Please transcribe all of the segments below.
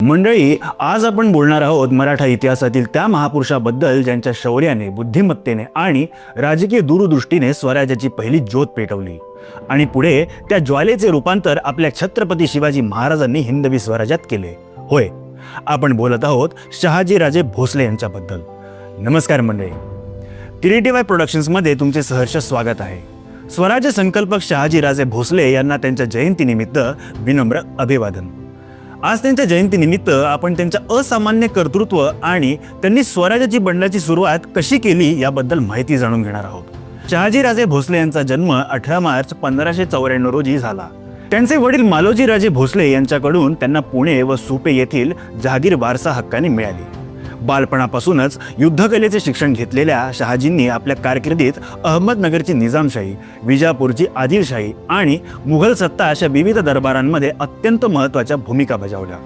मंडळी, आज आपण बोलणार आहोत मराठा इतिहासातील त्या महापुरुषाबद्दल ज्यांच्या शौर्याने, बुद्धिमत्तेने आणि राजकीय दूरदृष्टीने स्वराज्याची पहिली ज्योत पेटवली आणि पुढे त्या ज्वालेचे रूपांतर आपल्या छत्रपती शिवाजी महाराजांनी हिंदवी स्वराज्यात केले. होय, आपण बोलत आहोत शहाजीराजे भोसले यांच्याबद्दल. नमस्कार मंडळी, क्रिएटिव्ह आय प्रोडक्शन्समध्ये तुमचे सहर्ष स्वागत आहे. स्वराज्य संकल्पक शहाजीराजे भोसले यांना त्यांच्या जयंतीनिमित्त विनम्र अभिवादन. आज त्यांच्या जयंतीनिमित्त आपण त्यांच्या असामान्य कर्तृत्व आणि त्यांनी स्वराज्याची बंडाची सुरुवात कशी केली याबद्दल माहिती जाणून घेणार आहोत. शहाजीराजे भोसले यांचा जन्म 18 मार्च 1594 रोजी झाला. त्यांचे वडील मालोजीराजे भोसले यांच्याकडून त्यांना पुणे व सुपे येथील जहागीर वारसा हक्काने मिळाली. बालपणापासूनच युद्धकलेचे शिक्षण घेतलेल्या शहाजींनी आपल्या कारकिर्दीत अहमदनगरची निजामशाही, विजापूरची आदिलशाही आणि मुघल सत्ता अशा विविध दरबारांमध्ये अत्यंत महत्त्वाच्या भूमिका बजावल्या.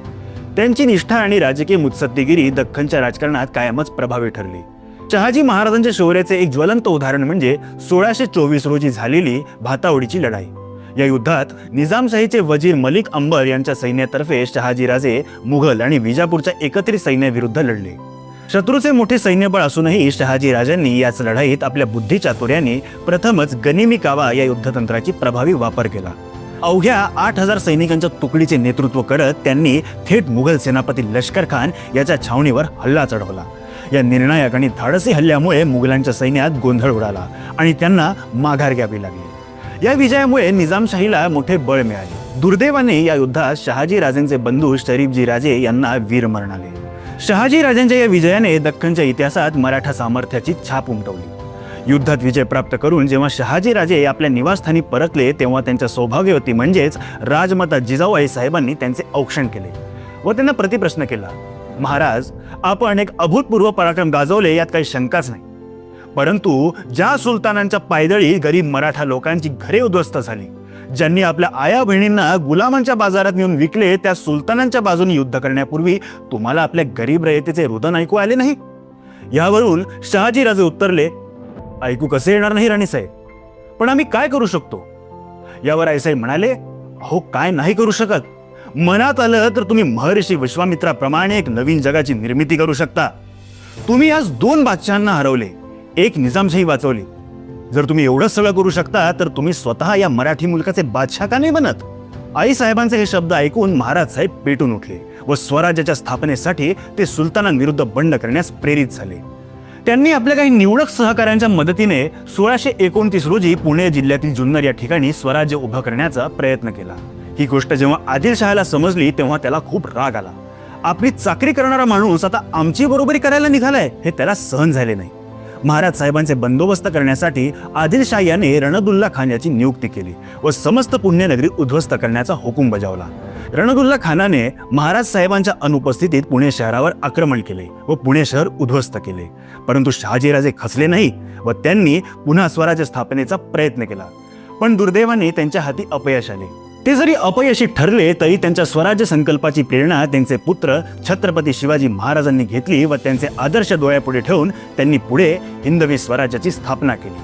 त्यांची निष्ठा आणि राजकीय मुत्सद्देगिरी दख्खनच्या राजकारणात कायमच प्रभावी ठरली. शहाजी महाराजांच्या शौर्याचे एक ज्वलंत उदाहरण म्हणजे 1624 रोजी झालेली भातावडीची लढाई. या युद्धात निजामशाहीचे वजीर मलिक अंबर यांच्या सैन्यातर्फे शहाजीराजे मुघल आणि विजापूरच्या एकत्रित सैन्याविरुद्ध लढले. शत्रूचे मोठे सैन्यबळ असूनही शहाजीराजांनी याच लढाईत आपल्या बुद्धिचातुर्याने प्रथमच गनिमी कावा या युद्धतंत्राची प्रभावी वापर केला. अवघ्या 8000 सैनिकांच्या तुकडीचे नेतृत्व करत त्यांनी थेट मुघल सेनापती लष्कर खान याच्या छावणीवर हल्ला चढवला. या निर्णायक आणि धाडसी हल्ल्यामुळे मुघलांच्या सैन्यात गोंधळ उडाला आणि त्यांना माघार घ्यावी लागली. या विजयामुळे निजामशाहीला मोठे बळ मिळाले. दुर्दैवाने या युद्धात शहाजीराजेंचे बंधू शरीफजी राजे यांना वीरमरण आले. शहाजीराजांच्या या विजयाने दख्खनच्या इतिहासात मराठा सामर्थ्याची छाप उमटवली. युद्धात विजय प्राप्त करून जेव्हा शहाजीराजे आपल्या निवासस्थानी परतले तेव्हा त्यांच्या सौभाग्यवती म्हणजेच राजमाता जिजाऊबाई साहेबांनी त्यांचे औक्षण केले व त्यांना प्रतिप्रश्न केला. महाराज, आपण एक अभूतपूर्व पराक्रम गाजवले यात काही शंकाच नाही, परंतु ज्या सुलतानांच्या पायदळी गरीब मराठा लोकांची घरे उद्ध्वस्त झाली, ज्यांनी आपल्या आया बहिणींना गुलामांच्या बाजारात नेऊन विकले, त्या सुलतानांच्या बाजूने युद्ध करण्यापूर्वी तुम्हाला आपल्या गरीब रयतेचे रुदन ऐकू आले नाही? यावरून शहाजीराजे उत्तरले, ऐकू कसे येणार नाही राणीसाहेब, पण आम्ही काय करू शकतो? यावर आईसाहेब म्हणाले, अहो काय नाही करू शकत, मनात आलं तर तुम्ही महर्षी विश्वामित्राप्रमाणे एक नवीन जगाची निर्मिती करू शकता. तुम्ही आज 2 बादशहांना हरवले, एक निजामशाही वाचवली. जर तुम्ही एवढंच सगळं करू शकता तर तुम्ही स्वतः या मराठी मुलकाचे बादशाह का नाही बनत? आई साहेबांचे हे शब्द ऐकून महाराज साहेब पेटून उठले व स्वराज्याच्या स्थापनेसाठी ते सुलतानांविरुद्ध बंड करण्यास प्रेरित झाले. त्यांनी आपल्या काही निवडक सहकाऱ्यांच्या मदतीने 1629 रोजी पुणे जिल्ह्यातील जुन्नर या ठिकाणी स्वराज्य उभं करण्याचा प्रयत्न केला. ही गोष्ट जेव्हा आदिलशहाला समजली तेव्हा त्याला खूप राग आला. आपली चाकरी करणारा माणूस आता आमची बरोबरी करायला निघालाय हे त्याला सहन झाले नाही. महाराज साहेबांचे बंदोबस्त करण्यासाठी आदिलशाह याने रणदुल्ला खान याची नियुक्ती केली व समस्त पुण्यनगरी उद्ध्वस्त करण्याचा हुकूम बजावला. रणदुल्ला खानाने महाराज साहेबांच्या अनुपस्थितीत पुणे शहरावर आक्रमण केले व पुणे शहर उद्ध्वस्त केले. परंतु शहाजीराजे खचले नाही व त्यांनी पुन्हा स्वराज्य स्थापनेचा प्रयत्न केला, पण दुर्दैवाने त्यांच्या हाती अपयश आले. ते जरी अपयशी ठरले तरी त्यांच्या स्वराज्य संकल्पाची प्रेरणा त्यांचे पुत्र छत्रपती शिवाजी महाराजांनी घेतली व त्यांचे आदर्श डोळ्यापुढे ठेवून त्यांनी पुढे हिंदवी स्वराज्याची स्थापना केली.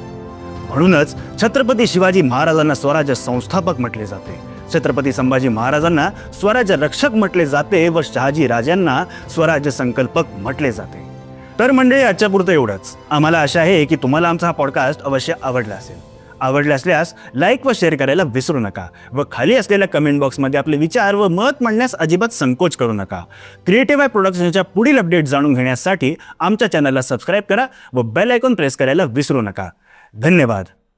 म्हणूनच छत्रपती शिवाजी महाराजांना स्वराज्य संस्थापक म्हटले जाते, छत्रपती संभाजी महाराजांना स्वराज्य रक्षक म्हटले जाते व शहाजी राजांना स्वराज्य संकल्पक म्हटले जाते. तर मंडळी, आजच्या पुरतं एवढंच. आम्हाला आशा आहे की तुम्हाला आमचा हा पॉडकास्ट अवश्य आवडला असेल. आवडले असल्यास लाईक व शेअर करायला विसरू नका व खाली असलेल्या कमेंट बॉक्समध्ये आपले विचार व मत मांडण्यास अजिबात संकोच करू नका. क्रिएटिव्ह आय प्रोडक्शनच्या पुढील अपडेट जाणून घेण्यासाठी आमच्या चॅनलला सबस्क्राईब करा व बेल आयकॉन प्रेस करायला विसरू नका. धन्यवाद.